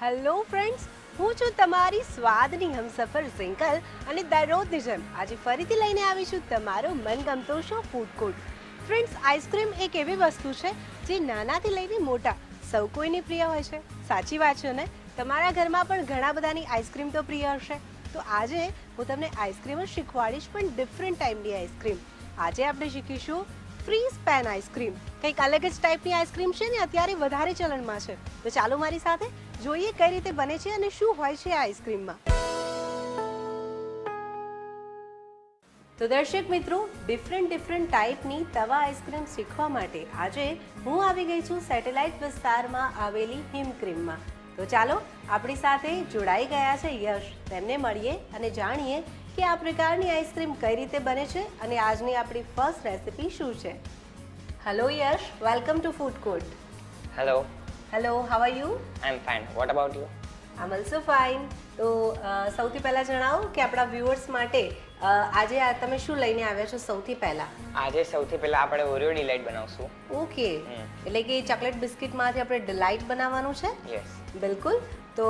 Hello friends, હું છું તમારી સ્વાદની હમસફર સિંકલ અને દરરોજની જેમ આજે ફરીથી લઈને આવી છું તમારો મનગમતો show food court. Friends, ice cream એક એવી વસ્તુ છે જે નાનાથી લઈને મોટા સૌ કોઈની પ્રિય હોય છે. સાચી વાત છે ને? તમારા ઘરમાં પણ ઘણા બધાની આઈસ્ક્રીમ તો પ્રિય હશે. તો આજે હું તમને આઈસ્ક્રીમ જ શીખવાડીશ, પણ ડિફરન્ટ ટાઈપની આઈસ્ક્રીમ. આજે આપણે શીખીશું ફ્રીઝ પેન આઈસ્ક્રીમ. કંઈક અલગ જ ટાઈપની આઈસ્ક્રીમ છે ને અત્યારે વધારે ચલણમાં છે. તો ચાલો મારી સાથે જોઈએ કઈ રીતે બને છે અને શું હોય છે આ આઈસ્ક્રીમમાં. તો દર્શક મિત્રો, ડિફરન્ટ ટાઈપની તવા આઈસ્ક્રીમ શીખવા માટે આજે હું આવી ગઈ છું સેટેલાઇટ વિસ્તારમાં આવેલી હિમક્રીમમાં. તો ચાલો આપણી સાથે જોડાઈ ગયા છે યશ. તેમને મળીએ અને જાણીએ કે આ પ્રકારની આઈસ્ક્રીમ કઈ રીતે બને છે અને આજની આપણી ફર્સ્ટ રેસિપી શું છે. Hello Yash, welcome to food court. Hello, hello, how are you? I'm fine. What about you? I am also fine. તો સૌથી પહેલાં જણાવો કે આપણા વ્યુઅર્સ માટે આજે તમે શું લઈને આવ્યા છો સૌથી પહેલાં? આજે સૌથી પહેલા આપણે ઓરિયો ડિલાઇટ બનાવશું. ઓકે, એટલે કે ચોકલેટ બિસ્કિટમાંથી આપણે ડિલાઇટ બનાવવાનું છે. યસ. બિલકુલ. તો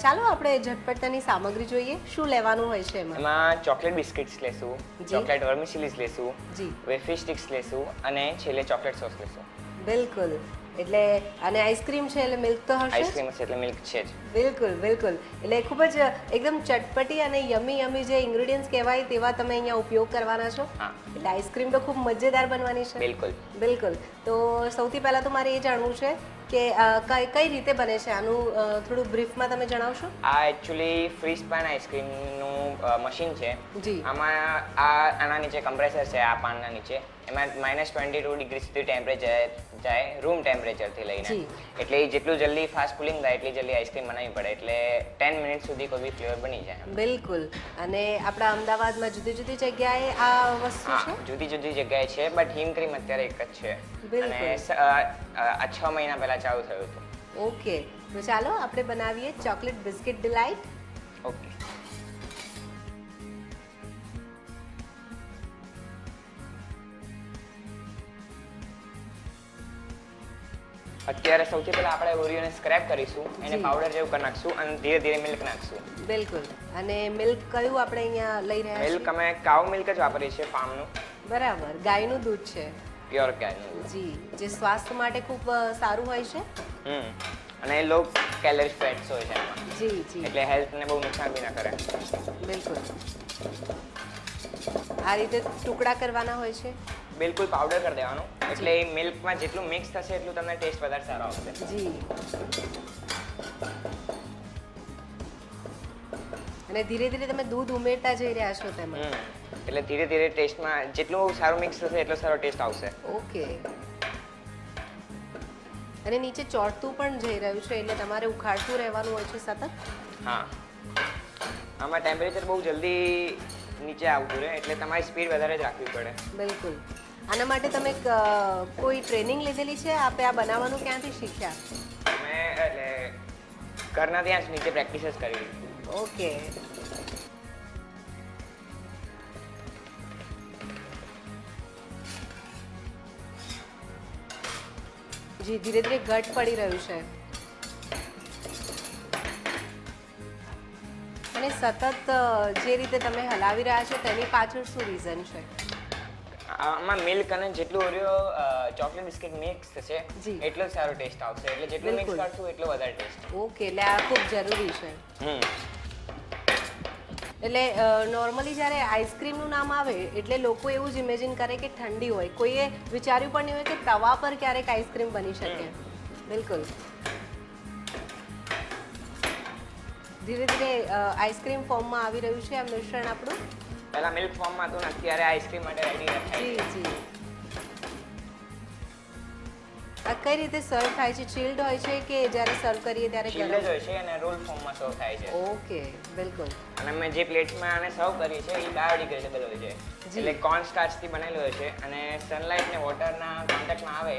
ચાલો આપણે ઝટપટ તેની સામગ્રી જોઈએ. શું લેવાનું હોય છે એમાં? એમાં ચોકલેટ બિસ્કિટ્સ લેશું, જી. ચોકલેટ વર્મિસેલીસ લેશું, જી. વેફી સ્ટિક્સ લેશું અને છેલ્લે ચોકલેટ સોસ લેશું. બિલકુલ. એટલે અને આઈસ્ક્રીમ છે એટલે મિલ્ક તો હશે જ? આઈસ્ક્રીમ હશે એટલે મિલ્ક છે જ. બિલકુલ. એટલે ખૂબ જ એકદમ ચટપટી અને યમી જે ઇન્ગ્રેડિયન્ટ્સ કહેવાય તેવા તમે અહીંયા ઉપયોગ કરવાના છો. હા. એટલે આઈસ્ક્રીમ તો ખૂબ મજેદાર બનવાની છે. બિલકુલ. તો સૌથી પહેલાં તો મારે એ જાણવું છે કે કઈ રીતે બને છે આનું થોડું બ્રીફમાં તમે જણાવશો? આ એકચ્યુઅલી ફ્રીઝ પેન આઈસ્ક્રીમનું મશીન છે. જી. આમાં આના નીચે કમ્પ્રેસર છે, આ પાનના નીચે. એમાં -22 ડિગ્રી સુધી ટેમ્પરેચર જાય, રૂમ ટેમ્પરેચરથી લઈને. જી. એટલે એ જેટલું જલ્દી ફાસ્ટ કુલિંગ થાય એટલી જલ્દી આઈસ્ક્રીમ બનાવવી પડે, એટલે 10 મિનિટ સુધી કોઈ બી ફ્લેવર બની જાય. બિલકુલ. અને આપણા અમદાવાદમાં જુદી જગ્યાએ આ વસ્તુ છે? જુદી જગ્યાએ છે, બટ હિમ ક્રીમ અત્યારે એક જ છે. બિલકુલ. અને 6 મહિના પહેલા ચાલુ થયું હતું. ઓકે, તો ચાલો આપણે બનાવીએ ચોકલેટ બિસ્કિટ ડિલાઇટ. ઓકે. અત્યારે સૌથી પહેલા આપણે ઓરિયોને સ્ક્રેપ કરીશું, એને જી. પાવડર જેવું કરી નાખશું અને ધીરે ધીરે મિલ્ક નાખશું. બિલકુલ. અને મિલ્ક કયું આપણે અહીંયા લઈ રહ્યા મિલ્ક છીએ? અમે કાઉ મિલ્ક જ વાપરીએ છીએ, ફાર્મનું બરાબર, ગાયનું દૂધ છે. પ્યોર ગાયનું. જી, જે સ્વાસ્થ્ય માટે ખૂબ સારું હોય છે. અને લો કેલરી ફેટ્સ હોય છે એમાં, જી. એટલે હેલ્થને બહુ નુકસાન બી ના કરે. બિલકુલ. આ રીતે ટુકડા કરવાના હોય છે. બિલકુલ પાવડર કરી દેવાનું, એટલે એ મિલ્કમાં જેટલું મિક્સ થશે એટલું તમને ટેસ્ટ વધારે સારો આવશે. જી. અને ધીરે ધીરે તમે દૂધ ઉમેરતા જઈ રહ્યા છો તેમાં. એટલે ધીરે ધીરે ટેસ્ટમાં જેટલું સારું મિક્સ થશે એટલો સારો ટેસ્ટ આવશે. ઓકે. અને નીચે ચોંટતું પણ જઈ રહ્યું છે એટલે તમારે ઉખાડતું રહેવાનું હોય છે સતત. હા, આમાં ટેમ્પરેચર બહુ જલ્દી નીચે આવતું રહે, એટલે તમારી સ્પીડ વધારે જ રાખવી પડે. બિલકુલ. આના માટે તમે કોઈ ટ્રેનિંગ લીધેલી છે? આપે આ બનાવવાનું ક્યાંથી શીખ્યા? મેં એટલે ઘરના ત્યાં જ નીચે પ્રેક્ટિસ જ કરી. ઓકે. જી, ધીરે ધીરે ઘટ પડી રહ્યું છે. અને સતત જે રીતે તમે હલાવી રહ્યા છો તેની પાછળ શું રીઝન છે? આમાં મિલ્ક અને જેટલું ઓરિયો ચોકલેટ બિસ્કિટ મિક્સ થશે જી. એટલો જ સારો ટેસ્ટ આવશે, એટલે જેટલું મિક્સ બિલકુલ. કરશું એટલો વધારે ટેસ્ટ. ઓકે, એટલે આ ખૂબ જરૂરી છે. એટલે નોર્મલી જ્યારે આઈસ્ક્રીમનું નામ આવે એટલે લોકો એવું જ ઇમેજિન કરે કે ઠંડી હોય. કોઈએ વિચાર્યું પણ નહીં હોય કે તવા પર ક્યારેક આઈસ્ક્રીમ બની શકે. બિલકુલ. ધીરે ધીરે આઈસ્ક્રીમ ફોર્મમાં આવી રહ્યું છે આ મિશ્રણ આપણું. પહેલા મિલ્ક ફોર્મમાં હતું ને અત્યારે આઈસ્ક્રીમ માટે રેડી થાય. જી. આ કઈ રીતે સર્વ થાય છે? ચિલ્ડ હોય છે કે જ્યારે સર્વ કરીએ ત્યારે ચીલ્ડ જ હોય છે અને રોલ ફોર્મમાં સર્વ થાય છે. ઓકે, બિલકુલ. અને અમે જે પ્લેટ્સમાં આને સર્વ કરીએ છીએ એ બાયોડિગ્રેડેબલ હોય છે, એટલે કોર્ન સ્ટાર્ચથી બનેલું હોય છે અને સનલાઇટ ને વોટરના કોન્ટેક્ટમાં આવે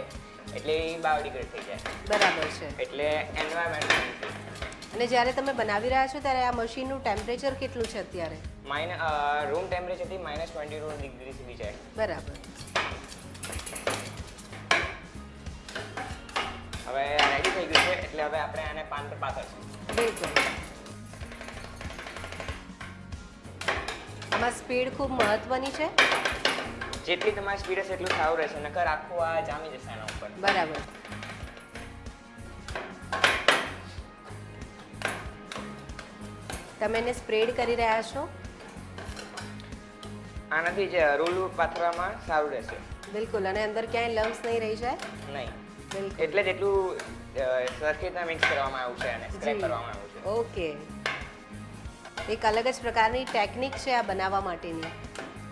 એટલે એ બાયોડિગ્રેડ થઈ જાય. બરાબર છે. એટલે એન્વાયરમેન્ટ. અને જ્યારે તમે બનાવી રહ્યા છો ત્યારે આ મશીનનું ટેમ્પરેચર કેટલું છે અત્યારે? રૂમ ટેમ્પરેચરથી -22 ડિગ્રી સુધી જાય. બરાબર. હવે રેડી થઈ ગયું છે એટલે એટલે હવે આપણે આને પાન પર પાથરશું. બિલકુલ. આમાં સ્પીડ ખૂબ મહત્વની છે. જેટલી તમારી સ્પીડ હશે એટલું સારું રહેશે, નકર આખું આ જામી જશે આના ઉપર. બરાબર. તમે એને સ્પ્રેડ કરી રહ્યા છો. આનાથી જ રોલ પાથરવામાં સારું રહેશે. બિલકુલ. અને અંદર ક્યાંય લમ્સ નહીં રહી જાય. નહીં, બિલકુલ. એટલે જ એટલું સરખી રીતે મિક્સ કરવામાં આવ્યું છે અને સ્ક્રેપ જી. કરવામાં આવ્યું છે. ઓકે. એક અલગ જ પ્રકારની ટેકનિક છે આ બનાવવા માટેની,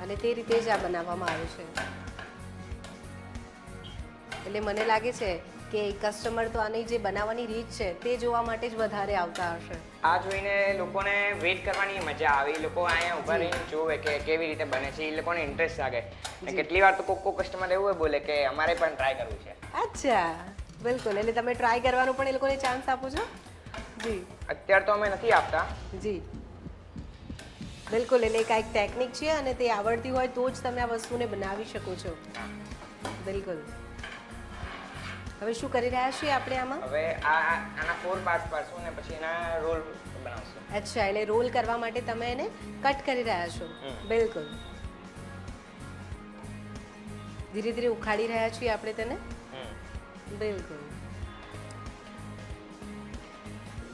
અને તે રીતે જ આ બનાવવામાં આવે છે. એટલે મને લાગે છે કે કસ્ટમર તો આની જે બનાવવાની રીત છે તે જોવા માટે જ વધારે આવતા હશે. આ જોઈને લોકોને વેઇટ કરવાની મજા આવે. એ લોકો અહીંયા ઊભા રહીને જોવે કે કેવી રીતે બને છે. એ લોકોને ઇન્ટરેસ્ટ લાગે. અને કેટલી વાર તો કોક કસ્ટમર એવું બોલે કે અમારે પણ ટ્રાય કરવું છે. અચ્છા, બિલકુલ. એટલે તમે ટ્રાય કરવાનો પણ એ લોકોને ચાન્સ આપો છો. જી. અત્યારે તો અમે નથી આપતા. જી, બિલકુલ. એટલે એક ટેકનિક છે અને તે આવડતી હોય તો જ તમે આ વસ્તુને બનાવી શકો છો. બિલકુલ. હવે શું કરી રહ્યા છીએ આપણે આમાં? હવે આના 4 પાર્ટ પાડશું અને પછી એના રોલ બનાવશું. અચ્છા, એટલે રોલ કરવા માટે તમે એને કટ કરી રહ્યા છો. બિલકુલ. ધીરે ધીરે ઉખાડી રહ્યા છીએ આપણે તેને. બિલકુલ.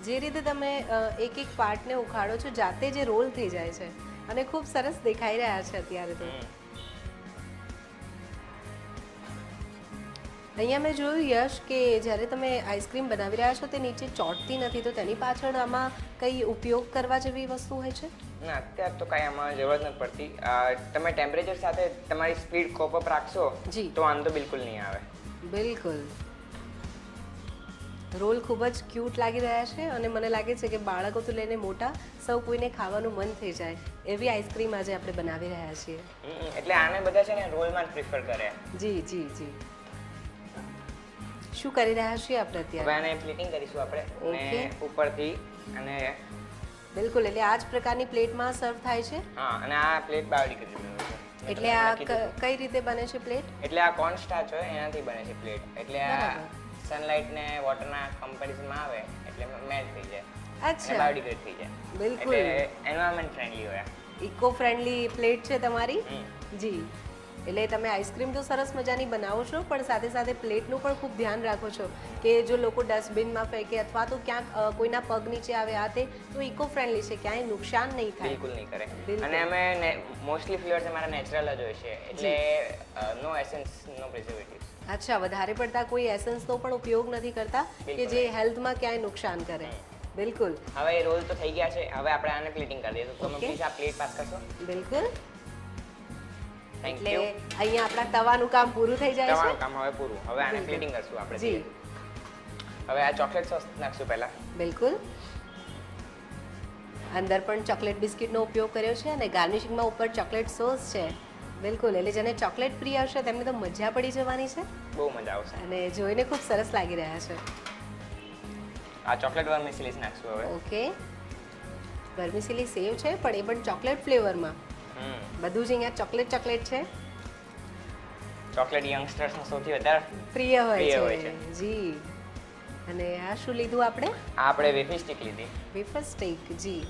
જે રીતે તમે એક એક પાર્ટને ઉખાડો છો, જાતે જે રોલ થઈ જાય છે અને ખૂબ સરસ દેખાઈ રહ્યા છે અત્યારે તો. અહીંયા મેં જોયું યશ કે જ્યારે તમે આઈસ્ક્રીમ બનાવી રહ્યા છો તે નીચે ચોંટતી નથી, તો તેની પાછળ આમાં કઈ ઉપયોગ કરવા જેવી વસ્તુ હોય છે? ના, અત્યારે તો કાંઈ આમાં જરૂરત નથી પડતી. તમે ટેમ્પરેચર સાથે તમારી સ્પીડ કોપ અપ રાખશો જી. તો વાંધો બિલકુલ નહીં આવે. બિલકુલ. રોલ ખૂબ જ ક્યુટ લાગી રહ્યા છે અને મને લાગે છે કે બાળકોથી લઈને મોટા સૌ કોઈને ખાવાનું મન થઈ જાય એવી આઈસ્ક્રીમ આજે આપણે બનાવી રહ્યા છીએ. એટલે આને બધા છે ને રોલમાં જ પ્રિફર કરે. જી જી જી. શું કરી રહ્યા છીએ આપણે હવે અત્યારે? આને પ્લેટિંગ કરીશું આપણે Okay. અને ઉપરથી અને બિલકુલ. એટલે આ જ પ્રકારની પ્લેટમાં સર્વ થાય છે. હા, અને આ પ્લેટ બાયોડિગ્રેડેબલ છે. એટલે આ કઈ રીતે બને છે પ્લેટ? એટલે આ કોર્ન સ્ટાર્ચ હોય એનાથી બને છે પ્લેટ. એટલે આ બરાબર. સનલાઇટ ને વોટરના કમ્પેરિઝનમાં આવે એટલે મેલ્ટ થઈ જાય અને અચ્છા, બાયોડિગ્રેડ થઈ જાય. બિલકુલ. એટલે એન્વાયરમેન્ટ ફ્રેન્ડલી હોય. ઇકો ફ્રેન્ડલી પ્લેટ છે તમારી. હમ. જી. એટલે તમે આઈસ્ક્રીમ તો સરસ મજાની બનાવો છો, પણ સાથે સાથે પ્લેટનું પણ ખૂબ ધ્યાન રાખો છો કે જો લોકો ડસ્ટબિનમાં ફેંકે અથવા તો ક્યાંક કોઈના પગ નીચે આવે આ તે, તો ઇકો ફ્રેન્ડલી છે, ક્યાંય નુકસાન નહીં થાય. બિલકુલ નહીં કરે. બિલકુલ. અને અમે મોસ્ટલી ફ્લેવર્સ અમારા નેચરલ જ હોય છે, એટલે નો એસેન્સ, નો પ્રિઝર્વેટિવ્સ. અચ્છા, વધારે પડતા કોઈ એસન્સનો પણ ઉપયોગ નથી કરતા કે બિલકુલ જે નહીં. હેલ્થમાં ક્યાંય નુકસાન કરે. બિલકુલ. હવે એ રોલ તો થઈ ગયા છે. હવે આપણે આને પ્લેટિંગ કરી દઈએ. તો તમે Okay. પ્લીઝ આ પ્લેટ પાસ કરશો. બિલકુલ. થેન્ક એટલે યુ. અહીંયા આપણા તવાનું કામ પૂરું થઈ જાય તમારું છે. કામ હવે પૂરું. હવે આને બિલકુલ. પ્લેટિંગ કરશું આપણે. જી. હવે આ ચોકલેટ સોસ નાખશું પહેલા. બિલકુલ. અંદર પણ ચોકલેટ બિસ્કિટનો ઉપયોગ કર્યો છે અને ગાર્નિશિંગમાં ઉપર ચોકલેટ સોસ છે. બિલકુલ. એટલે જેને ચોકલેટ પ્રિય હશે તેમને તો મજા પડી જવાની છે બહુ મજા આવશે. અને જોઈને ખૂબ સરસ લાગી રહ્યા છે. આ ચોકલેટ વર્મિસેલી નાખશું હવે. ઓકે. વર્મિસેલી સેવ છે પણ એ પણ ચોકલેટ ફ્લેવરમાં. બધું જ અહીંયા ચોકલેટ ચોકલેટ છે. ચોકલેટ યંગસ્ટર્સનો સૌથી વધારે પ્રિય પ્રિય હોય હોય છે. છે. જી. અને આ શું લીધું આપણે? આ આપણે વેફી સ્ટીક લીધી. Wafer stack. જી.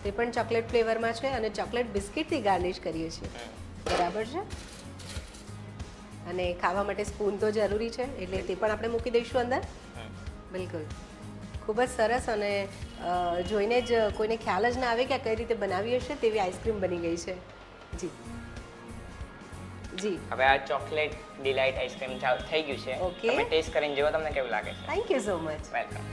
તે પણ ચોકલેટ ફ્લેવરમાં છે અને ચોકલેટ બિસ્કિટથી ગાર્નિશ કરીએ છીએ. બરાબર છે. અને ખાવા માટે સ્પૂન તો જરૂરી છે એટલે તે પણ આપણે મૂકી દઈશું અંદર. બિલકુલ. ખૂબ જ સરસ અને જોઈને જ કોઈને ખ્યાલ જ ના આવે કે આ કઈ રીતે બનાવી હશે તેવી આઈસ્ક્રીમ બની ગઈ છે. જી જી. હવે આ ચોકલેટ ડિલાઇટ આઈસ્ક્રીમ થઈ ગયું છે. Okay. તમે ટેસ્ટ કરીને જુઓ તમને કેવું લાગે છે. Thank you so much. Welcome.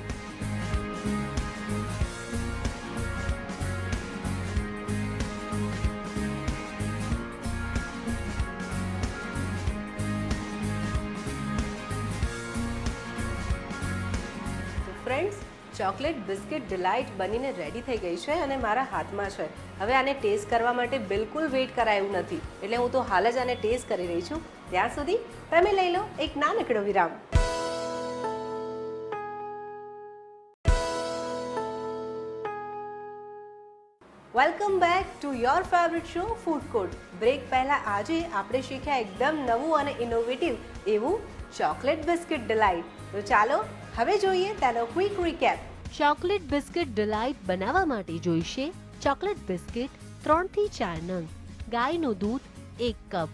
Friends, chocolate biscuit delight બનીને રેડી થઈ ગઈ છે અને મારા હાથમાં છે. હવે આને ટેસ્ટ કરવા માટે બિલકુલ વેઇટ કરાયું નથી, એટલે હું તો હાલ જ આને ટેસ્ટ કરી રહી છું. ત્યાં સુધી તમે લઈ લો એક નાનકડો વિરામ. Welcome back to your favourite show food court. Break પહેલાં આજે આપણે શીખ્યા એકદમ નવું અને ઇનોવેટિવ એવું ચોકલેટ બિસ્કિટ ડિલાઇટ. તો ચાલો હવે જોઈએ તેનો quick recap. Chocolate biscuit delight બનાવવા માટે જોઈશે ચોકલેટ બિસ્કિટ 3 થી 4 નંગ, ગાયનું દૂધ 1 કપ,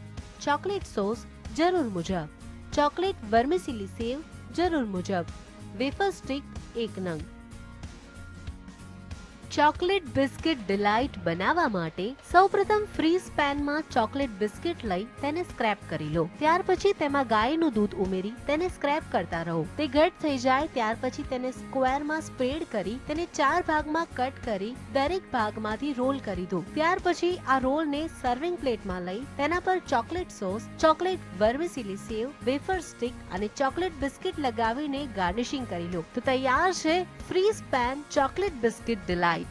ચોકલેટ સોસ જરૂર મુજબ, ચોકલેટ વર્મિસેલી સેવ જરૂર મુજબ, વેફર સ્ટિક 1 નંગ. ચોકલેટ બિસ્કિટ ડિલાઇટ બનાવવા માટે સૌપ્રથમ ફ્રીઝ પેનમાં ચોકલેટ બિસ્કિટ લઈ તેને સ્ક્રેપ કરી લો. ત્યાર પછી તેમાં ગાયનું દૂધ ઉમેરી તેને સ્ક્રેપ કરતા રહો. તે ઘટ થઈ જાય ત્યાર પછી તેને સ્ક્વેરમાં સ્પ્રેડ કરી તેને 4 ભાગમાં કટ કરી દરેક ભાગમાંથી રોલ કરી દો. ત્યાર પછી આ રોલને સર્વિંગ પ્લેટમાં લઈ તેના પર ચોકલેટ સોસ, ચોકલેટ વર્મિસેલી સેવ, વેફર સ્ટિક અને ચોકલેટ બિસ્કિટ લગાવીને ગાર્નિશિંગ કરી લો. તો તૈયાર છે freeze pan chocolate biscuit delight.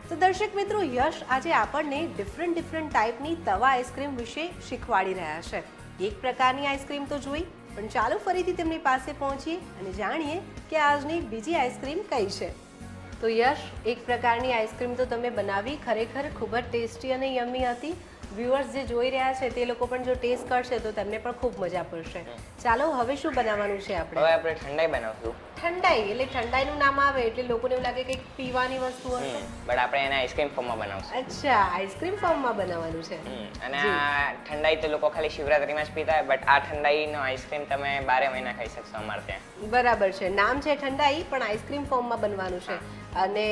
તો દર્શક મિત્રો, યશ આજે આપણને ડિફરન્ટ ટાઈપની તવા આઈસ્ક્રીમ વિશે શીખવાડી રહ્યા છે. એક પ્રકારની આઈસ્ક્રીમ તો જોઈ, પણ ચાલો ફરીથી તેમની પાસે પહોંચીએ અને જાણીએ કે આજની બીજી આઈસ્ક્રીમ કઈ છે. તો યશ, એક પ્રકારની આઈસ્ક્રીમ તો તમે બનાવી, ખરેખર ખૂબ જ ટેસ્ટી અને યમ્મી હતી. વ્યુઅર્સ જે જોઈ રહ્યા છે તે લોકો પણ જો ટેસ્ટ કરશે તો તેમને પણ ખૂબ મજા પડશે. ચાલો હવે શું બનાવવાનું છે આપણે? હવે આપણે ઠંડાઈ બનાવશું. ઠંડાઈ એટલે ઠંડાઈનું નામ આવે એટલે લોકોને એવું લાગે કે પીવાની વસ્તુ હશે. બટ આપણે એને આઈસ્ક્રીમ ફોર્મમાં બનાવશું. અચ્છા, આઈસ્ક્રીમ ફોર્મમાં બનાવવાનું છે. અને આ ઠંડાઈ તો લોકો ખાલી શિવરાત્રીમાં જ પીતા હોય, બટ આ ઠંડાઈનો આઈસ્ક્રીમ તમે 12 મહિના ખાઈ શકશો અમારે ત્યાં. બરાબર છે, નામ છે ઠંડાઈ પણ આઈસ્ક્રીમ ફોર્મમાં બનવાનું છે. અને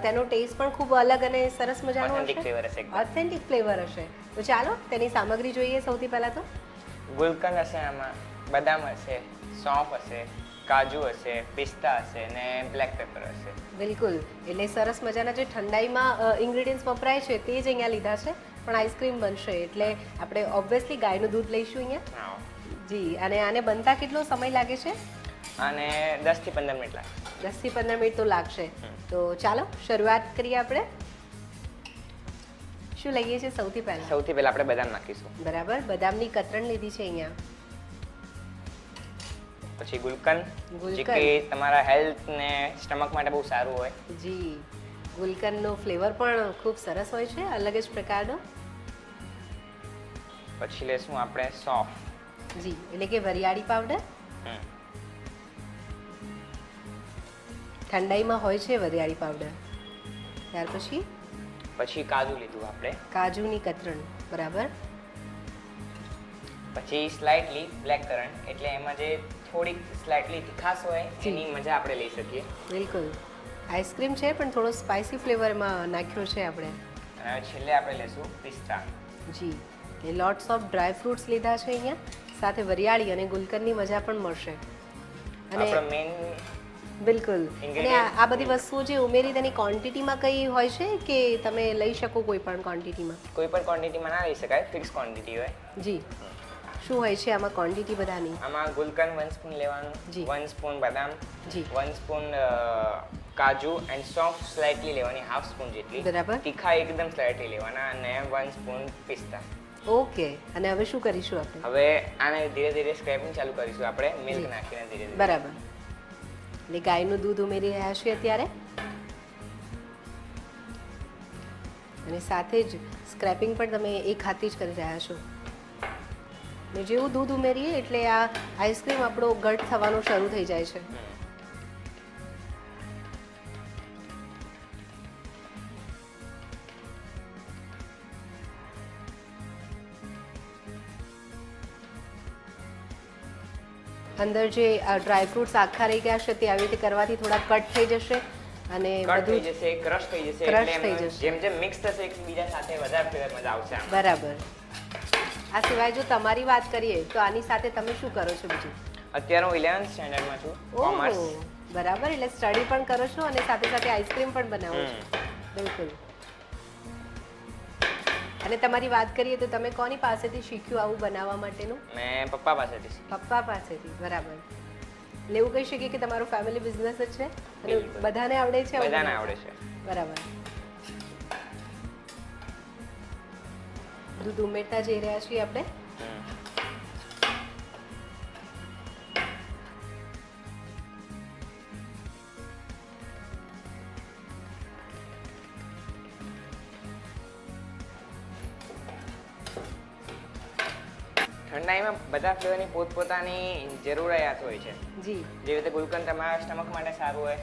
તેનો ટેસ્ટ પણ ખૂબ અલગ અને સરસ મજાનો ઓથેન્ટિક ફ્લેવર હશે. ઓથેન્ટિક ફ્લેવર હશે. તો ચાલો તેની સામગ્રી જોઈએ. સૌથી પહેલા તો ગુલકંદ હશે, આમાં બદામ હશે, સોંફ હશે, કાજુ હશે, પિસ્તા હશે અને બ્લેક પેપર હશે. બિલકુલ, એટલે સરસ મજાના જે ઠંડાઈમાં ઇન્ગ્રેડિયન્ટ્સ વપરાય છે તે જ અહીંયા લીધા છે. પણ આઈસ્ક્રીમ બનશે એટલે આપણે ઓબ્વિયસલી ગાયનું દૂધ લઈશું અહીંયા. જી, અને આને બનતા કેટલો સમય લાગે છે? અને 10 થી 15 મિનિટ લાગે. 10 થી 15 મિનિટ તો લાગશે. તો ચાલો શરૂઆત કરીએ આપણે. શું લઈએ છીએ સૌથી પહેલા? સૌથી પહેલા આપણે બદામ નાખીશું. બરાબર, બદામની કતરણ લીધી છે અહીંયા. પછી ગુલકંદ, જે કે તમારા હેલ્થ ને સ્ટમક માટે બહુ સારું હોય. જી, ગુલકંદનો ફ્લેવર પણ ખૂબ સરસ હોય છે, અલગ જ પ્રકારનો. પછી લેશું આપણે સોંફ. જી, એટલે કે વરિયાળી પાવડર. ઠંડાઈમાં હોય છે વરિયાળી પાવડર. ત્યાર પછી કાજુ લીધું આપણે. કાજુની કતરણ. બરાબર. પછી સ્લાઇટલી બ્લેક કરન્ટ, એટલે એમાં જે થોડીક સ્લાઇટલી તીખાશ હોય એની મજા આપણે લઈ શકીએ. બિલકુલ, આઈસ્ક્રીમ છે પણ થોડો સ્પાઇસી ફ્લેવરમાં નાખ્યો છે આપણે. અને છેલ્લે આપણે લેશું પિસ્તા. જી, એ લોટ્સ ઓફ ડ્રાય ફ્રૂટ્સ લીધા છે અહીંયા, સાથે વરિયાળી અને ગુલકંદની મજા પણ મળશે. અને આપણો મેઇન બિલકુલ. અને આ બધી વસ્તુઓ જે ઉમેરી તેની ક્વોન્ટિટીમાં કઈ હોય છે કે તમે લઈ શકો કોઈ પણ ક્વોન્ટિટીમાં? કોઈ પણ ક્વોન્ટિટીમાં ના લઈ શકાય, ફિક્સ ક્વોન્ટિટી હોય. જી, શું હોય છે આમાં ક્વોન્ટિટી બધાની? આમાં ગુલકંદ 1 સ્પૂન લેવાનું, 1 સ્પૂન બદામ, જી, 1 spoon kaju and soft slightly લેવાની, હાફ સ્પૂન જેટલી. બરાબર. તીખા એકદમ સ્લાઇટલી લેવાના અને 1 સ્પૂન પિસ્તા. ઓકે. અને હવે શું કરીશું આપણે? હવે આને ધીરે ધીરે સ્ક્રેપિંગ ચાલુ કરીશું આપણે, મિલ્ક નાખીને ધીરે ધીરે. બરાબર. એટલે ગાયનું દૂધ ઉમેરી રહ્યા છીએ અત્યારે, અને સાથે જ સ્ક્રેપિંગ પણ તમે એક હાથથી જ કરી રહ્યા છો. ને જેવું દૂધ ઉમેરીએ એટલે આ આઈસ્ક્રીમ આપણો ઘટ થવાનો શરૂ થઈ જાય છે. અંદર જે ડ્રાય ફ્રૂટ્સ આખા રહી ગયા છે તે આવી રીતે કરવાથી થોડા કટ થઈ જશે અને કટ થઈ જશે, ક્રશ થઈ જશે. એટલે જેમ જેમ મિક્સ થશે એકબીજા સાથે વધારે ફ્લેવર મજા આવશે. બરાબર. આ સિવાય જો તમારી વાત કરીએ તો આની સાથે તમે શું કરો છો બીજું? અત્યારે હું 11th સ્ટેન્ડર્ડમાં છું, કોમર્સ. બરાબર, એટલે સ્ટડી પણ કરો છો અને સાથે સાથે આઈસ્ક્રીમ પણ બનાવો છો. બિલકુલ. અને તમારી વાત કરીએ તો તમે કોની પાસેથી શીખ્યું આવું બનાવવા માટેનું? મેં પપ્પા પાસેથી. પપ્પા પાસેથી. બરાબર. એટલે એવું કહી શકીએ કે તમારો ફેમિલી બિઝનેસ જ છે અને બધાને આવડે છે? બધાને આવડે છે. બરાબર. દૂધ ઉમેરતા જઈ રહ્યા છીએ આપણે. ઠંડાઈમાં બધા ફ્લેવરની પોતપોતાની જરૂરિયાત હોય છે. જી જેવી રીતે ગુલકંદ તમારા સ્ટમક માટે સારું હોય,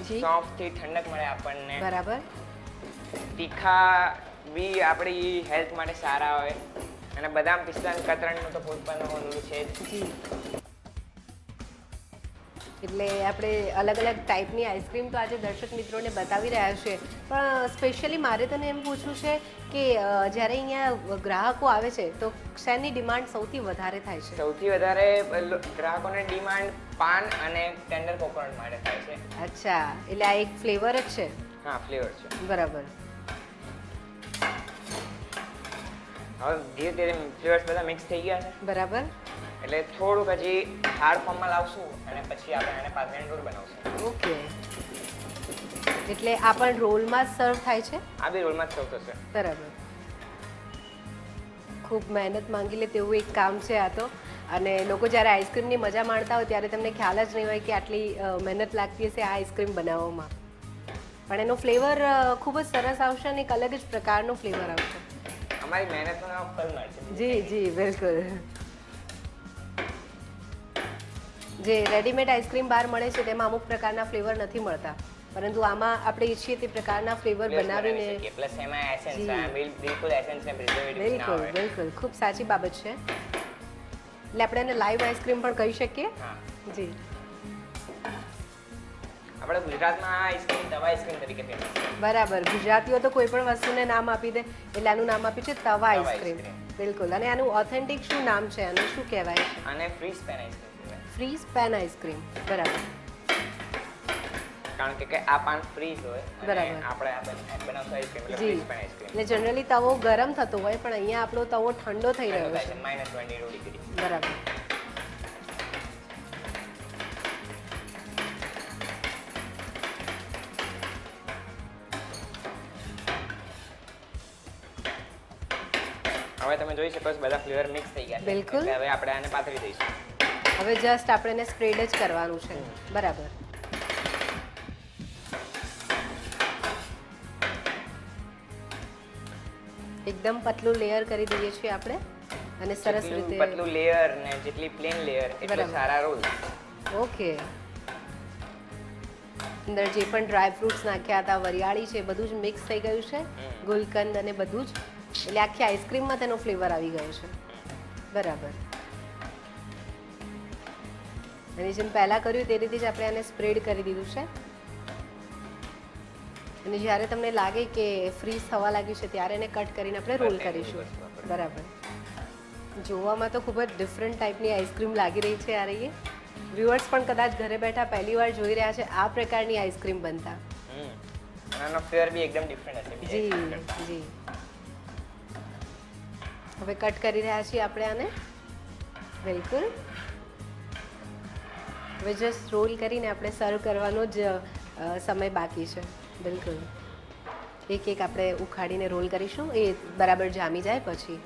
જી સોફ્ટથી ઠંડક મળે આપણને. બરાબર. તીખા બી આપણી હેલ્થ માટે સારા હોય, અને બદામ પિસ્તા કતરણનું તો પોતપોતાનું ઓલું છે જ. જી એટલે આપણે અલગ અલગ ટાઈપની આઈસ્ક્રીમ તો આજે દર્શક મિત્રોને બતાવી રહ્યા છે, પણ સ્પેશિયલી મારે તને એમ પૂછવું છે કે જ્યારે અહીંયા ગ્રાહકો આવે છે તો શેની ડિમાન્ડ સૌથી વધારે થાય છે? સૌથી વધારે ગ્રાહકોને ડિમાન્ડ પાન અને ટેન્ડર કોકોનટ માટે થાય છે. અચ્છા, એટલે આ એક ફ્લેવર જ છે? હા, ફ્લેવર છે. બરાબર. હવે ધીરે ધીરે ફ્લેવર્સ બધા મિક્સ થઈ ગયા છે. બરાબર. એટલે થોડુંક હજી હાર્ડ ફોર્મમાં લાવશું અને પછી આપણે એને પાથરીને રોલ બનાવશું. ઓકે, એટલે આ પણ રોલમાં જ સર્વ થાય છે? આ બી રોલમાં જ સર્વ થશે. બરાબર. ખૂબ મહેનત માંગી લે તેવું એક કામ છે આ તો, અને લોકો જ્યારે આઈસ્ક્રીમની મજા માણતા હોય ત્યારે તમને ખ્યાલ જ નહીં હોય કે આટલી મહેનત લાગતી હશે આ આઈસ્ક્રીમ બનાવવામાં. પણ એનો ફ્લેવર ખૂબ જ સરસ આવશે અને એક અલગ જ પ્રકારનો ફ્લેવર આવશે. અમારી મહેનતનો ફળ મળશે. જી જી બિલકુલ. જે રેડીમેડ આઈસ્ક્રીમ બહાર મળે છે તેમાં અમુક પ્રકારના ફ્લેવર નથી મળતા, પરંતુ આમાં આપણે ઈચ્છીએ તે પ્રકારના ફ્લેવર બનાવીને. પ્લસ એમાં એસેન્સ બિલકુલ એસેન્સ ને પ્રિઝર્વેટિવ્સ ના બિલકુલ હોય. બિલકુલ, ખૂબ સાચી બાબત છે. એટલે આપણે એને લાઈવ આઈસ્ક્રીમ પણ કહી શકીએ. હા, જી. આપણે ગુજરાતમાં આ આઈસ્ક્રીમ તવા આઈસ્ક્રીમ તરીકે ફેમસ છે. બરાબર. ગુજરાતીઓ તો કોઈ પણ વસ્તુને નામ આપી દે એટલે આનું નામ આપ્યું છે તવા આઈસ્ક્રીમ. બિલકુલ. અને આનું ઓથેન્ટિક શું નામ છે, આનું શું કહેવાય છે? અને ફ્રીઝ પેન આઈસ્ક્રીમ કહેવાય. Freeze pan ice cream. બરાબર. કારણ કે આ પાન ફ્રીઝ હોય અને બરાબર. આપણે આ બનાવશું આઈસ્ક્રીમ એટલે જી. Freeze pan ice cream. એટલે જનરલી તવો ગરમ થતો હોય, પણ અહીંયા આપણો તવો ઠંડો થઈ રહ્યો છે. -20 ડિગ્રી. બરાબર. હવે તમે જોઈ શકો છો બધા ફ્લેવર મિક્સ થઈ ગયા છે. બિલકુલ. એટલે હવે આપણે આને પાથરી દઈશું. હવે જસ્ટ આપણે એને સ્પ્રેડ જ કરવાનું છે. બરાબર. એકદમ પતલું લેયર કરી દઈએ છીએ આપણે, અને સરસ જેટલું રીતે. પતલું લેયર ને જેટલી પ્લેન લેયર એટલા બરાબર. સારા રોલ. ઓકે. અંદર જે પણ ડ્રાય ફ્રૂટ્સ નાખ્યા હતા, વરિયાળી છે, બધું જ મિક્સ થઈ ગયું છે, ગુલકંદ અને બધું જ, એટલે આખી આઈસ્ક્રીમમાં તેનો ફ્લેવર આવી ગયો છે. બરાબર. અને જેમ પહેલાં કર્યું તે રીતે જ આપણે આને સ્પ્રેડ કરી દીધું છે. અને જ્યારે તમને લાગે કે ફ્રીઝ થવા લાગ્યું છે ત્યારે એને કટ કરીને આપણે રોલ કરીશું. બરાબર. જોવામાં તો ખૂબ જ ડિફરન્ટ ટાઈપની આઈસ્ક્રીમ લાગી રહી છે આ રહીએ. વ્યુઅર્સ પણ કદાચ ઘરે બેઠા પહેલી વાર જોઈ રહ્યા છે આ પ્રકારની આઈસ્ક્રીમ બનતા. આનો ફ્લેવર બી એકદમ ડિફરન્ટ હશે બીજા જી ice cream કરતાં. જી. હવે કટ કરી રહ્યા છીએ આપણે આને. બિલકુલ. હવે જસ્ટ રોલ કરીને આપણે સર્વ કરવાનો જ સમય બાકી છે. બિલકુલ. એક એક આપણે ઉખાડીને રોલ કરીશું, એ બરાબર જામી જાય પછી.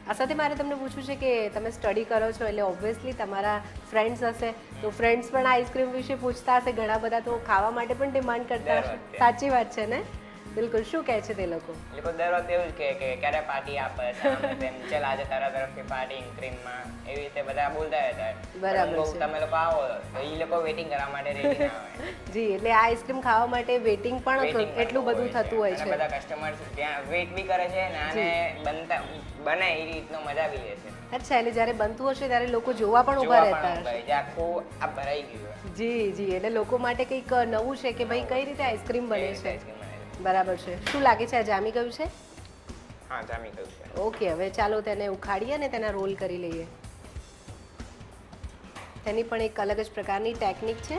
આ સાથે મારે તમને પૂછવું છે કે તમે સ્ટડી કરો છો એટલે ઓબ્વિયસલી તમારા ફ્રેન્ડ્સ હશે, તો ફ્રેન્ડ્સ પણ આ આઈસ્ક્રીમ વિશે પૂછતા હશે ઘણા બધા, તો ખાવા માટે પણ ડિમાન્ડ કરતા હશે. દર વખતે. સાચી વાત છે ને? બિલકુલ. શું કહે છે તે લોકો? એ લોકો દર વખતે એવું જ કહે કે ક્યારે પાર્ટી આપે છે, આમ ને તેમ, ચાલ આજે તારા તરફથી પાર્ટી ક્રીમમાં, એવી રીતે બધા બોલતા રહેતા હોય. બરાબર પણ છે. તમે લોકો આવો તો એ લોકો વેઇટિંગ કરવા માટે રેડી ના હોય. જી, એટલે આ આઈસ્ક્રીમ ખાવા માટે વેઇટિંગ પણ Waiting એટલું બધું થતું હોય અને છે. બધા કસ્ટમર્સ ત્યાં વેઇટ બી કરે છે અને આને બને એ રીતનો મજા બી લે છે. અચ્છા, એટલે જ્યારે બનતું હશે ત્યારે લોકો જોવા પણ ઊભા જોવા રહેતા પણ હશે. ઉભા રહે છે, આખું આ ભરાઈ ગયું હોય. જી જી, એટલે લોકો માટે કંઈક નવું છે કે ભાઈ કઈ રીતે આઈસ્ક્રીમ એ બને રીતે છે. ice cream બને છે. બરાબર છે. શું લાગે છે, આ જામી ગયું છે? હા, જામી ગયું છે. ઓકે, હવે ચાલો તેને ઉખાડીએ અને તેના રોલ કરી લઈએ. તેની પણ એક અલગ જ પ્રકારની ટેકનિક છે.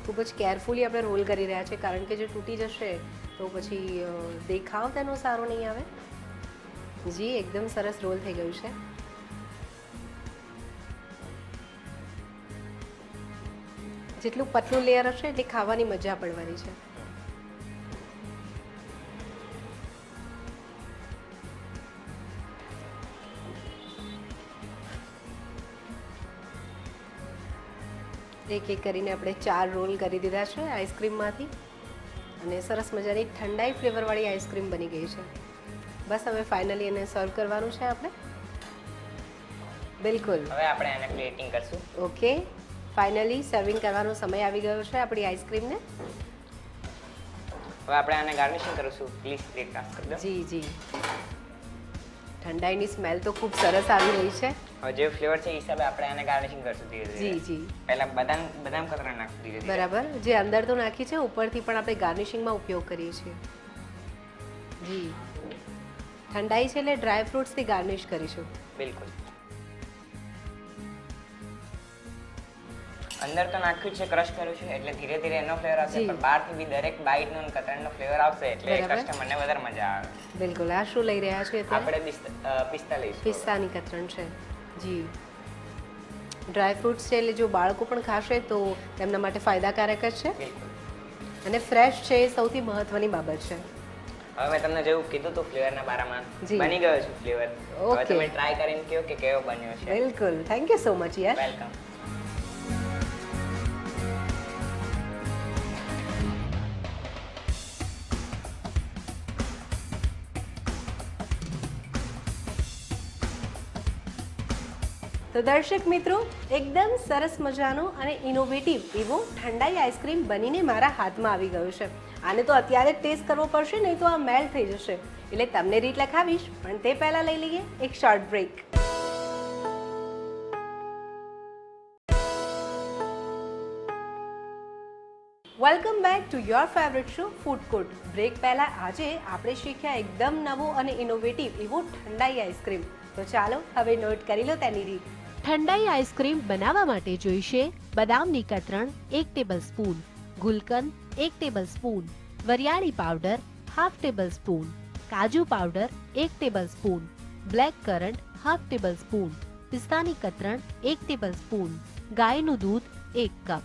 ખૂબ જ કેરફુલી આપણે રોલ કરી રહ્યા છે, કારણ કે જો તૂટી જશે તો પછી દેખાવ તેનો સારો નહીં આવે. જી, એકદમ સરસ રોલ થઈ ગયું છે. જેટલું પતલું લેયર હશે એટલી ખાવાની મજા પડવાની છે. એક એક કરીને આપણે 4 રોલ કરી દીધા છે આઈસ્ક્રીમમાંથી, અને સરસ મજાની ઠંડાઈ ફ્લેવરવાળી આઈસ્ક્રીમ બની ગઈ છે. બસ હવે ફાઇનલી એને સર્વ કરવાનું છે આપણે. બિલકુલ. હવે આપણે એને પ્લેટિંગ કરશું. ઓકે, ફાઇનલી સર્વિંગ કરવાનો સમય આવી ગયો છે આપણી આઈસ્ક્રીમને. હવે આપણે આને ગાર્નિશિંગ કરીશું. પ્લીઝ પ્લેટ ટ્રાન્સ કરી દો. જી જી. ઠંડાઈની સ્મેલ તો ખૂબ સરસ આવી રહી છે. હવે જે ફ્લેવર છે એ હિસાબે આપણે આને ગાર્નિશિંગ કરશું ધીરે ધીરે. જી જી. પહેલા બદામ કતરા નાખશું ધીરે ધીરે. બરાબર, જે અંદર તો નાખી છે, ઉપરથી પણ આપણે ગાર્નિશિંગમાં ઉપયોગ કરીએ છીએ. જી. ઠંડાઈ છે એટલે ડ્રાય ફ્રૂટ્સથી ગાર્નિશ કરીશું. બિલકુલ. અંદર તો નાખ્યું છે, ક્રશ કર્યું છે એટલે ધીરે ધીરે એનો ફ્લેવર આવશે, પણ બહારથી બી દરેક બાઈટનો અને કતરણનો ફ્લેવર આવશે એટલે કસ્ટમરને વધારે મજા આવે. બિલકુલ. આ શું લઈ રહ્યા છો? આપણે પિસ્તા લઈશું. પિસ્તાની કતરણ છે. જી. ડ્રાય ફ્રૂટ્સ છે એટલે જો બાળકો પણ ખાશે તો તેમના માટે ફાયદાકારક જ છે. બિલકુલ. અને ફ્રેશ છે એ સૌથી મહત્વની બાબત છે. હવે મેં તમને જેવું કીધું હતું ફ્લેવરના બારામાં, જી. બની ગયો છે ફ્લેવર. હવે ઓકે. તમે ટ્રાય કરીને કહો કે કેવો બન્યો છે. બિલકુલ. થેન્ક યુ સો મચ યાર. વેલકમ. તો દર્શક મિત્રો, એકદમ સરસ મજાનો અને ઇનોવેટિવ એવો ઠંડાઈ આઈસ્ક્રીમ બનીને મારા હાથમાં આવી ગયો છે. આને તો અત્યારે જ ટેસ્ટ કરવો પડશે, નહીં તો આ મેલ્ટ થઈ જશે. એટલે તમને રીત લખાવીશ, પણ તે પહેલાં લઈ લઈએ એક short break. Welcome back to your favourite show food court. Break પહેલાં આજે આપણે શીખ્યા એકદમ નવો અને ઇનોવેટિવ એવો ઠંડાઈ આઈસ્ક્રીમ. તો ચાલો હવે નોટ કરી લો તેની રીત. ઠંડાઈ આઈસ્ક્રીમ બનાવવા માટે જોઈશે બદામની કતરણ 1 ટેબલસ્પૂન, ગુલકંદ 1 ટેબલસ્પૂન, વરિયાળી પાવડર હાફ ટેબલસ્પૂન, કાજુ powder 1 tablespoon, black currant half tablespoon, પિસ્તાની કતરણ 1 ટેબલસ્પૂન, ગાયનું દૂધ 1 કપ.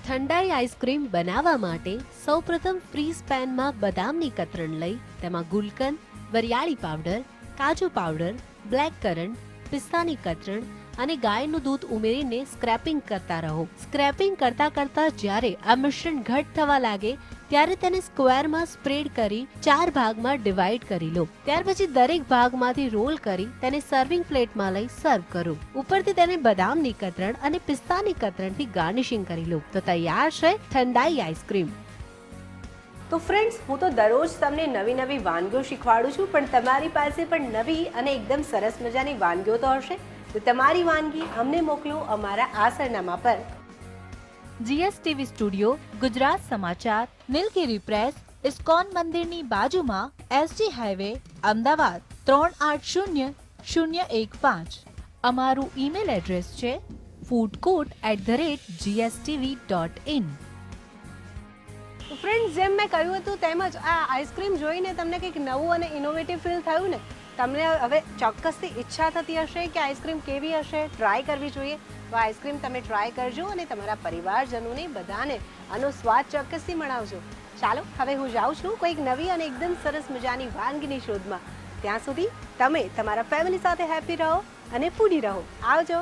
ઠંડાઈ આઈસ્ક્રીમ બનાવવા માટે સૌપ્રથમ ફ્રીઝ પેનમાં બદામની કતરણ લઈ તેમાં ગુલકંદ, વરિયાળી પાવડર, કાજુ પાવડર, બ્લેક કરન્ટ, પિસ્તાની કતરણ અને ગાયનું દૂધ ઉમેરીને સ્ક્રેપિંગ કરતા રહો. સ્ક્રેપિંગ કરતા કરતા જ્યારે આ મિશ્રણ ઘટ થવા લાગે ત્યારે તેને સ્ક્વેરમાં સ્પ્રેડ કરી 4 ભાગમાં ડિવાઈડ કરી લો. ત્યાર પછી દરેક ભાગમાંથી રોલ કરી તેને સર્વિંગ પ્લેટમાં લઈ સર્વ કરો. ઉપરથી તેને બદામની કતરણ અને પિસ્તાની કતરણથી ગાર્નિશિંગ કરી લો. તો તૈયાર છે ઠંડાઈ આઈસ્ક્રીમ. તો ફ્રેન્ડ્સ, હું તો દરરોજ તમને નવી નવી વાનગીઓ શીખવાડું છું, પણ તમારી પાસે પણ નવી અને એકદમ સરસ મજાની વાનગીઓ તો હશે. તો તમારી વાનગી અમને મોકલો અમારા આ સરનામા પર. જીએસટીવી સ્ટુડિયો, ગુજરાત સમાચાર, નીલગિરી પ્રેસ, ઇસ્કોન મંદિરની બાજુમાં, એસજી હાઈવે, અમદાવાદ 380015. અમારું ઈમેલ એડ્રેસ છે foodcourt@gstv.in. તો ફ્રેન્ડ્સ, જેમ મેં કહ્યું હતું તેમ જ આ આઈસ્ક્રીમ જોઈને તમને કંઈક નવું અને ઇનોવેટિવ ફીલ થયું ને? તમને હવે ચોક્કસથી ઈચ્છા થતી હશે કે આઈસ્ક્રીમ કેવી હશે, ટ્રાય કરવી જોઈએ. તો આઈસ્ક્રીમ તમે ટ્રાય કરજો અને તમારા પરિવારજનોને બધાને આનો સ્વાદ ચોક્કસથી મણાવજો. ચાલો હવે હું જાઉં છું કોઈક નવી અને એકદમ સરસ મજાની વાનગીની શોધમાં. ત્યાં સુધી તમે તમારા ફેમિલી સાથે હેપી રહો અને ફૂડી રહો. આવજો.